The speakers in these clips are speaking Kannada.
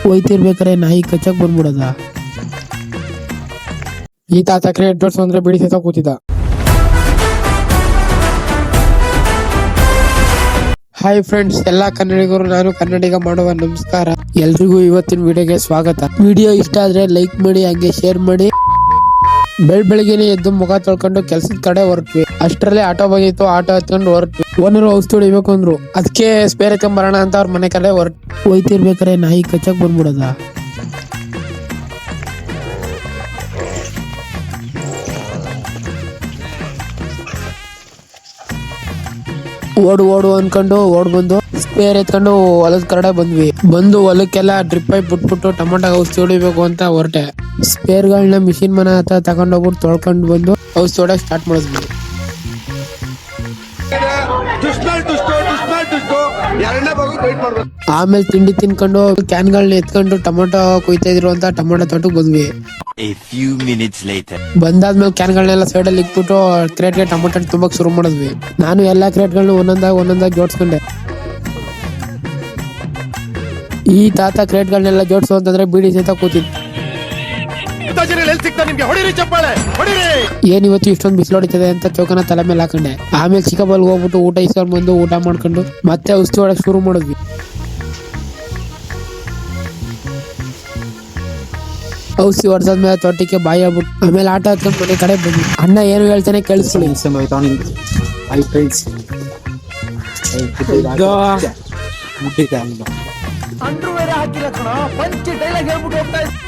ಹೋಯ್ತಿರ್ಬೇಕಾರೆ ನಾಯಿ ಕಚ್ಚಕ್ ಬಂದ್ಬಿಡದ. ಈ ತಾತ ಕ್ರಿಯೇಟ್ ಜೋಡ್ಸ್ ಅಂದ್ರೆ ಬಿಡಿ ಸತ ಕೂತಿದ್ದ. ಹಾಯ್ ಫ್ರೆಂಡ್ಸ್, ಎಲ್ಲಾ ಕನ್ನಡಿಗರು, ನಾನು ಕನ್ನಡಿಗ ಮಾಡುವ ನಮಸ್ಕಾರ. ಎಲ್ರಿಗೂ ಇವತ್ತಿನ ವಿಡಿಯೋಗೆ ಸ್ವಾಗತ. ವಿಡಿಯೋ ಇಷ್ಟ ಆದ್ರೆ ಲೈಕ್ ಮಾಡಿ, ಹಂಗೆ ಶೇರ್ ಮಾಡಿ. ಬೆಳಗ್ಗೆನೆ ಎದ್ದು ಮುಖ ತೊಳ್ಕೊಂಡು ಕೆಲ್ಸದ ಕಡೆ ಹೊರಟ್ವಿ. ಅಷ್ಟರಲ್ಲೇ ಆಟೋ ಬಂದಿತ್ತು. ಆಟೋ ಹತ್ಕೊಂಡು ಹೊರಟ್ವಿ. ಓನರು ಔಷಧಿ ಹೊಡಿಬೇಕು ಅಂದ್ರು. ಅದಕ್ಕೆ ಸ್ಪೇರ್ ಬರೋಣ ಅಂತ ಅವ್ರ ಮನೆ ಕಡೆ ಹೋಯ್ತಿರ್ಬೇಕಾರೆ ನಾಯಿ ಕಚ್ಚಕ್ ಬಂದ್ಬಿಡದ. ಓಡು ಅನ್ಕೊಂಡು ಬಂದು ಸ್ಪೇರ್ ಎತ್ಕೊಂಡು ಹೊಲದ ಕಡೆ ಬಂದು ಹೊಲಕ್ಕೆಲ್ಲ ಡ್ರಿಪ್ ಪೈಪ್ ಬಿಟ್ಬಿಟ್ಟು ಟೊಮೊಟೊ ಔಷಧಿ ಹೊಡಿಬೇಕು ಅಂತ ಹೊರಟೆ. ಸ್ಪೇರ್ ಗಳನ್ನ ಮಿಷಿನ್ ಮನೆ ಹತ್ರ ತಗೊಂಡೋಗ್ಬಿಟ್ಟು ತೊಳ್ಕೊಂಡು ಬಂದು ಔಷಧಿ ಹೊಡಕ್ ಸ್ಟಾರ್ಟ್ ಮಾಡಿದ್ವಿ. ಆಮೇಲೆ ತಿಂಡಿ ತಿನ್ಕೊಂಡು ಕ್ಯಾನ್ಗಳನ್ನ ಎತ್ಕೊಂಡು ಟೊಮೊಟೊ ಕುಯ್ತಾ ಇದ್ರು ಅಂತ ಟೊಮೊಟೊ ತೋಟಕ್ಕೆ ಬಂದ್ವಿ. ಬಂದಾದ್ಮೇಲೆ ಕ್ಯಾನ್ಗಳನ್ನೆಲ್ಲ ಸೈಡ್ ಅಲ್ಲಿ ಇಟ್ಬಿಟ್ಟು ಕ್ರೇಟ್ಗೆ ಟೊಮೊಟೊ ತುಂಬಕ್ ಶುರು ಮಾಡಿದ್ವಿ. ನಾನು ಎಲ್ಲಾ ಕ್ರೇಟ್ಗಳನ್ನ ಒಂದೊಂದಾಗಿ ಜೋಡಿಸ್ಕೊಂಡೆ. ಈ ತಾತ ಕ್ರೇಟ್ಗಳನ್ನೆಲ್ಲ ಜೋಡಿಸು ಅಂತಂದ್ರೆ ಬಿಡಿ ಸಹಿತ ಕೂತಿದ್ದ. ಏನ್ ಇವತ್ತು ಇಷ್ಟೊಂದು ಬಿಸಿಲು ಹೊಡಿತದೆ ಅಂತ ಚೌಕನ ತಲೆ ಮೇಲೆ ಹಾಕೊಂಡೆ. ಆಮೇಲೆ ಚಿಕ್ಕಬಲ್ಗೆ ಹೋಗ್ಬಿಟ್ಟು ಊಟ ಇಸ್ಕೊಂಡ್ ಬಂದು ಊಟ ಮಾಡ್ಕೊಂಡು ಮತ್ತೆ ಔಷಧಿ ಹೊಡಕ್ ಶುರು ಮಾಡಿದ್ವಿ. ಔಷಧಿ ಹೊಡೆದಾದ್ಮೇಲೆ ತೊಟ್ಟಿಗೆ ಬಾಯಿ ಹೇಳ್ಬಿಟ್ಟು ಆಮೇಲೆ ಆಟ ಹತ್ಕೊಂಡು ಮನೆ ಕಡೆ ಬಂದ್ವಿ. ಅಣ್ಣ ಏನು ಹೇಳ್ತಾನೆ ಕೇಳಿಸ್ಕೊಳ್ಳಿ.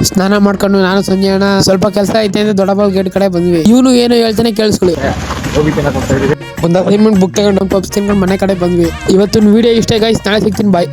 ಸ್ನಾನ ಮಾಡ್ಕೊಂಡು ನಾನು ಸಂಜೆ ಅಣ್ಣ ಸ್ವಲ್ಪ ಕೆಲಸ ಐತೆ ಅಂದ್ರೆ ದೊಡ್ಡಬಾಬು ಗೇಟ್ ಕಡೆ ಬಂದ್ವಿ. ಇವನು ಏನು ಹೇಳ್ತಾನೆ ಕೇಳಿಸ್ಕೊಳ್ಳಿ. ಒಂದು ಅಸೈನ್ಮೆಂಟ್ ಬುಕ್ ತಗೊಂಡು ಪಬ್ಸ್ ತಿನ್ಕೊಂಡು ಮನೆ ಕಡೆ ಬಂದ್ವಿ. ಇವತ್ತಿನ ವಿಡಿಯೋ ಇಷ್ಟ ಗೈಸ್, ನಾಳೆ ಸಿಗ್ತೀನಿ, ಬಾಯ್.